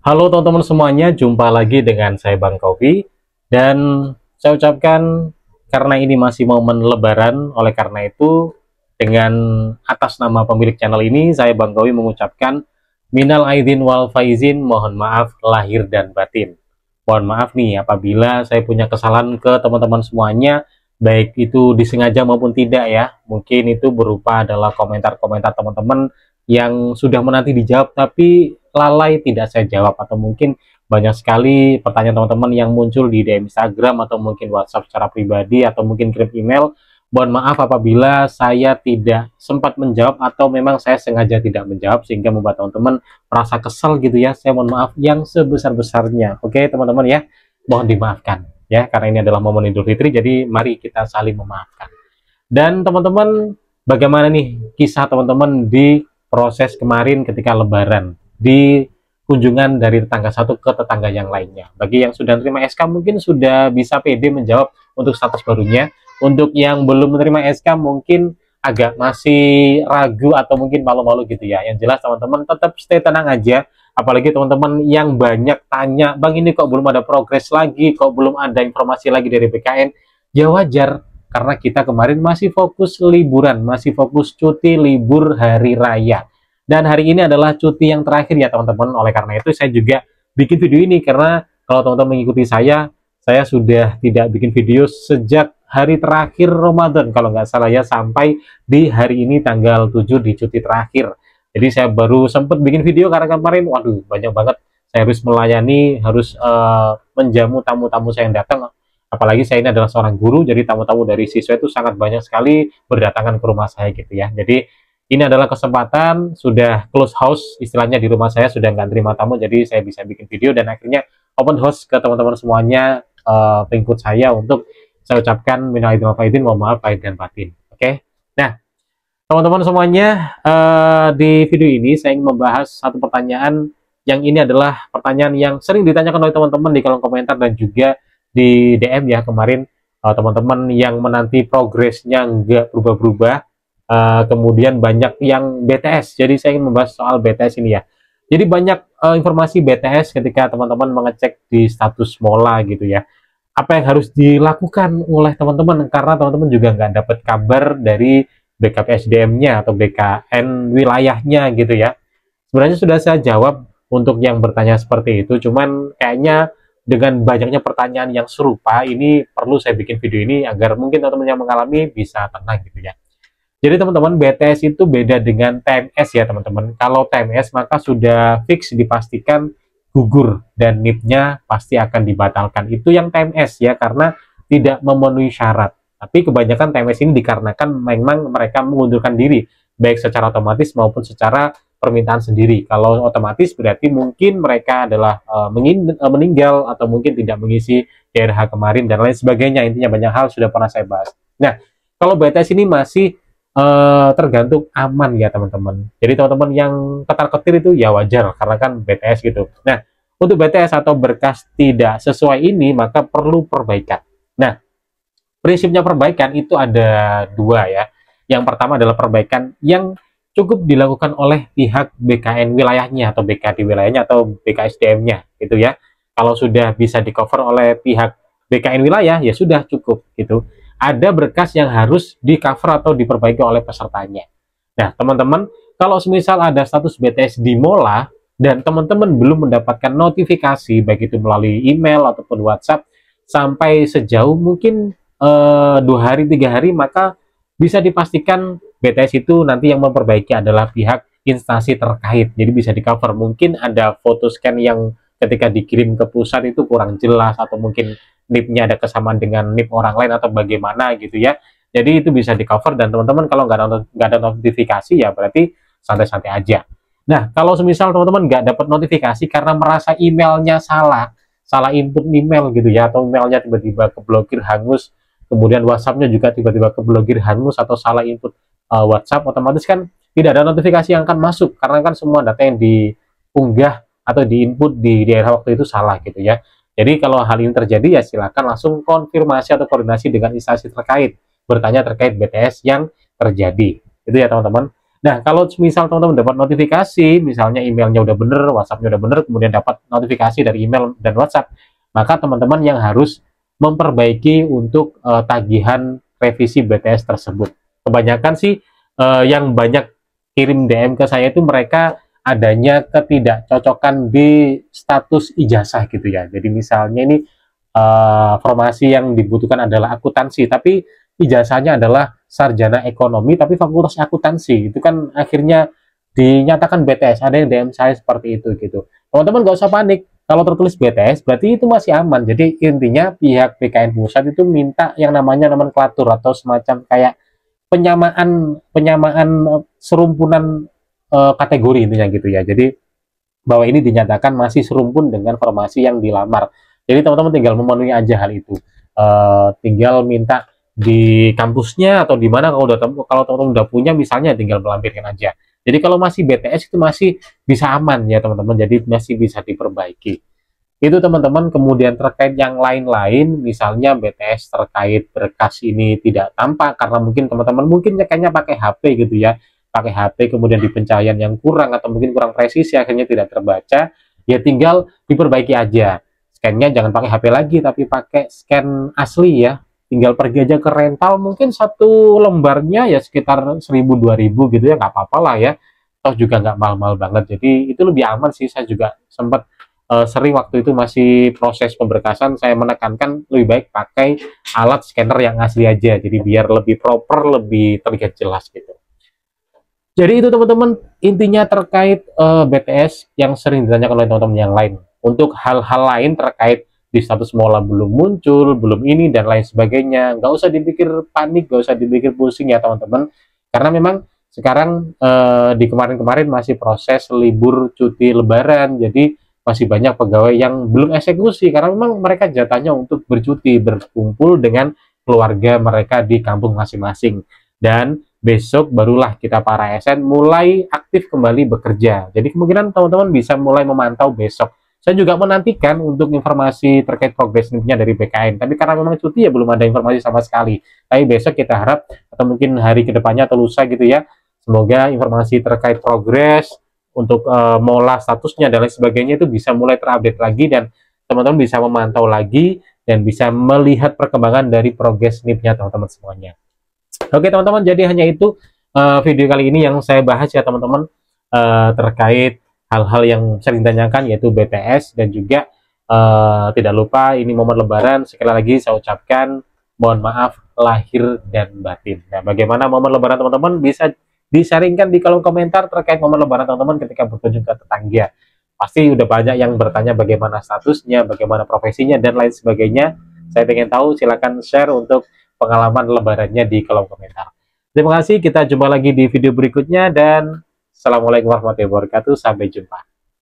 Halo teman-teman semuanya, jumpa lagi dengan saya Bang Kopi. Dan saya ucapkan karena ini masih momen Lebaran, oleh karena itu dengan atas nama pemilik channel ini, saya Bang Kopi mengucapkan Minal Aidin wal Faizin, mohon maaf lahir dan batin. Mohon maaf nih apabila saya punya kesalahan ke teman-teman semuanya, baik itu disengaja maupun tidak ya. Mungkin itu berupa adalah komentar-komentar teman-teman yang sudah menanti dijawab tapi lalai tidak saya jawab, atau mungkin banyak sekali pertanyaan teman-teman yang muncul di DM Instagram atau mungkin WhatsApp secara pribadi atau mungkin kirim email. Mohon maaf apabila saya tidak sempat menjawab atau memang saya sengaja tidak menjawab sehingga membuat teman-teman merasa kesal gitu ya. Saya mohon maaf yang sebesar-besarnya. Oke teman-teman ya, mohon dimaafkan ya, karena ini adalah momen Idul Fitri, jadi mari kita saling memaafkan. Dan teman-teman, bagaimana nih kisah teman-teman di proses kemarin ketika Lebaran, di kunjungan dari tetangga satu ke tetangga yang lainnya? Bagi yang sudah menerima SK mungkin sudah bisa pede menjawab untuk status barunya. Untuk yang belum menerima SK mungkin agak masih ragu atau mungkin malu-malu gitu ya. Yang jelas teman-teman tetap stay tenang aja. Apalagi teman-teman yang banyak tanya, Bang ini kok belum ada progres lagi, kok belum ada informasi lagi dari BKN. Ya wajar, karena kita kemarin masih fokus liburan, masih fokus cuti libur hari raya. Dan hari ini adalah cuti yang terakhir ya teman-teman. Oleh karena itu saya juga bikin video ini, karena kalau teman-teman mengikuti saya sudah tidak bikin video sejak hari terakhir Ramadan kalau nggak salah ya, sampai di hari ini tanggal 7 di cuti terakhir. Jadi saya baru sempat bikin video karena kemarin waduh banyak banget saya harus melayani, harus menjamu tamu-tamu saya yang datang. Apalagi saya ini adalah seorang guru, jadi tamu-tamu dari siswa itu sangat banyak sekali berdatangan ke rumah saya gitu ya. Jadi ini adalah kesempatan, sudah close house istilahnya di rumah saya, sudah nggak terima tamu, jadi saya bisa bikin video dan akhirnya open house ke teman-teman semuanya, pengikut saya, untuk saya ucapkan minal aidin wal faizin, mohon maaf lahir dan batin. Oke. Nah, teman-teman semuanya, di video ini saya ingin membahas satu pertanyaan yang ini adalah pertanyaan yang sering ditanyakan oleh teman-teman di kolom komentar dan juga di DM ya kemarin, teman-teman yang menanti progresnya nggak berubah-berubah. Kemudian banyak yang BTS, jadi saya ingin membahas soal BTS ini ya. Jadi banyak informasi BTS ketika teman-teman mengecek di status Mola gitu ya. Apa yang harus dilakukan oleh teman-teman, karena teman-teman juga nggak dapat kabar dari BKPSDM-nya atau BKN wilayahnya gitu ya. Sebenarnya sudah saya jawab untuk yang bertanya seperti itu, cuman kayaknya dengan banyaknya pertanyaan yang serupa, ini perlu saya bikin video ini agar mungkin teman-teman yang mengalami bisa tenang gitu ya. Jadi teman-teman, BTS itu beda dengan TMS ya teman-teman. Kalau TMS maka sudah fix dipastikan gugur dan NIP-nya pasti akan dibatalkan. Itu yang TMS ya, karena tidak memenuhi syarat. Tapi kebanyakan TMS ini dikarenakan memang mereka mengundurkan diri, baik secara otomatis maupun secara permintaan sendiri. Kalau otomatis berarti mungkin mereka adalah meninggal atau mungkin tidak mengisi DRH kemarin dan lain sebagainya. Intinya banyak hal sudah pernah saya bahas. Nah, kalau BTS ini masih tergantung aman ya teman-teman. Jadi teman-teman yang ketar-ketir itu ya wajar karena kan BTS gitu. Nah, untuk BTS atau berkas tidak sesuai ini maka perlu perbaikan. Nah, prinsipnya perbaikan itu ada dua ya. Yang pertama adalah perbaikan yang cukup dilakukan oleh pihak BKN wilayahnya atau BKD wilayahnya atau BKSDM-nya gitu ya. Kalau sudah bisa di cover oleh pihak BKN wilayah ya sudah cukup gitu. Ada berkas yang harus di cover atau diperbaiki oleh pesertanya. Nah teman-teman, kalau semisal ada status BTS di Mola dan teman-teman belum mendapatkan notifikasi baik itu melalui email ataupun WhatsApp sampai sejauh mungkin 2 hari 3 hari, maka bisa dipastikan BTS itu nanti yang memperbaiki adalah pihak instansi terkait. Jadi bisa di cover. Mungkin ada foto scan yang ketika dikirim ke pusat itu kurang jelas, atau mungkin NIP-nya ada kesamaan dengan NIP orang lain atau bagaimana gitu ya. Jadi itu bisa di cover, dan teman-teman kalau nggak ada notifikasi ya berarti santai-santai aja. Nah kalau semisal teman-teman nggak dapat notifikasi karena merasa emailnya salah input email gitu ya, atau emailnya tiba-tiba keblokir hangus, kemudian WhatsApp-nya juga tiba-tiba keblokir hangus atau salah input WhatsApp, otomatis kan tidak ada notifikasi yang akan masuk karena kan semua data yang diunggah atau diinput di daerah waktu itu salah gitu ya. Jadi kalau hal ini terjadi ya silakan langsung konfirmasi atau koordinasi dengan instansi terkait, bertanya terkait BTS yang terjadi. Itu ya teman-teman. Nah, kalau misal teman-teman dapat notifikasi, misalnya emailnya udah bener, WhatsApp-nya udah bener, kemudian dapat notifikasi dari email dan WhatsApp, maka teman-teman yang harus memperbaiki untuk tagihan revisi BTS tersebut. Kebanyakan sih yang banyak kirim DM ke saya itu mereka adanya ketidakcocokan di status ijazah gitu ya. Jadi misalnya ini formasi yang dibutuhkan adalah akuntansi, tapi ijazahnya adalah sarjana ekonomi tapi fakultas akuntansi. Itu kan akhirnya dinyatakan BTS. Ada yang DM saya seperti itu gitu. Teman-teman gak usah panik. Kalau tertulis BTS berarti itu masih aman. Jadi intinya pihak BKN Pusat itu minta yang namanya nomenklatur atau semacam kayak penyamaan serumpunan kategori intinya gitu ya. Jadi bahwa ini dinyatakan masih serumpun dengan formasi yang dilamar. Jadi teman-teman tinggal memenuhi aja hal itu. Tinggal minta di kampusnya atau di mana kalau teman-teman udah punya misalnya tinggal melampirkan aja. Jadi kalau masih BTS itu masih bisa aman ya teman-teman. Jadi masih bisa diperbaiki. Itu teman-teman. Kemudian terkait yang lain-lain, misalnya BTS terkait berkas ini tidak tampak karena mungkin teman-teman mungkin kayaknya pakai HP gitu ya. Pakai HP kemudian di pencahayaan yang kurang atau mungkin kurang presisi akhirnya tidak terbaca, ya tinggal diperbaiki aja. Scan-nya jangan pakai HP lagi tapi pakai scan asli ya. Tinggal pergi aja ke rental, mungkin satu lembarnya ya sekitar 1000-2000 gitu ya, nggak apa-apa lah ya. Toh juga nggak mahal-mahal banget. Jadi itu lebih aman sih. Saya juga sempat sering waktu itu masih proses pemberkasan saya menekankan lebih baik pakai alat scanner yang asli aja. Jadi biar lebih proper, lebih terlihat jelas gitu. Jadi itu teman-teman intinya terkait BTS yang sering ditanyakan oleh teman-teman yang lain. Untuk hal-hal lain terkait di status mola belum muncul, belum ini dan lain sebagainya, nggak usah dipikir panik, nggak usah dipikir pusing ya teman-teman. Karena memang sekarang di kemarin-kemarin masih proses libur cuti lebaran, jadi masih banyak pegawai yang belum eksekusi karena memang mereka jatahnya untuk bercuti, berkumpul dengan keluarga mereka di kampung masing-masing. Dan besok barulah kita para ASN mulai aktif kembali bekerja. Jadi kemungkinan teman-teman bisa mulai memantau besok. Saya juga menantikan untuk informasi terkait progres NIP-nya dari BKN. Tapi karena memang cuti ya belum ada informasi sama sekali. Tapi besok kita harap atau mungkin hari kedepannya atau lusa gitu ya. Semoga informasi terkait progres untuk mola statusnya dan lain sebagainya itu bisa mulai terupdate lagi dan teman-teman bisa memantau lagi dan bisa melihat perkembangan dari progres NIP-nya teman-teman semuanya. Oke teman-teman, jadi hanya itu video kali ini yang saya bahas ya teman-teman terkait hal-hal yang sering ditanyakan yaitu BTS dan juga tidak lupa ini momen lebaran, sekali lagi saya ucapkan mohon maaf lahir dan batin. Nah, bagaimana momen lebaran teman-teman bisa disaringkan di kolom komentar terkait momen lebaran teman-teman ketika berkunjung ke tetangga. Pasti udah banyak yang bertanya bagaimana statusnya, bagaimana profesinya dan lain sebagainya. Saya pengen tahu, silakan share untuk pengalaman lebarannya di kolom komentar. Terima kasih, kita jumpa lagi di video berikutnya dan Assalamualaikum warahmatullahi wabarakatuh. Sampai jumpa.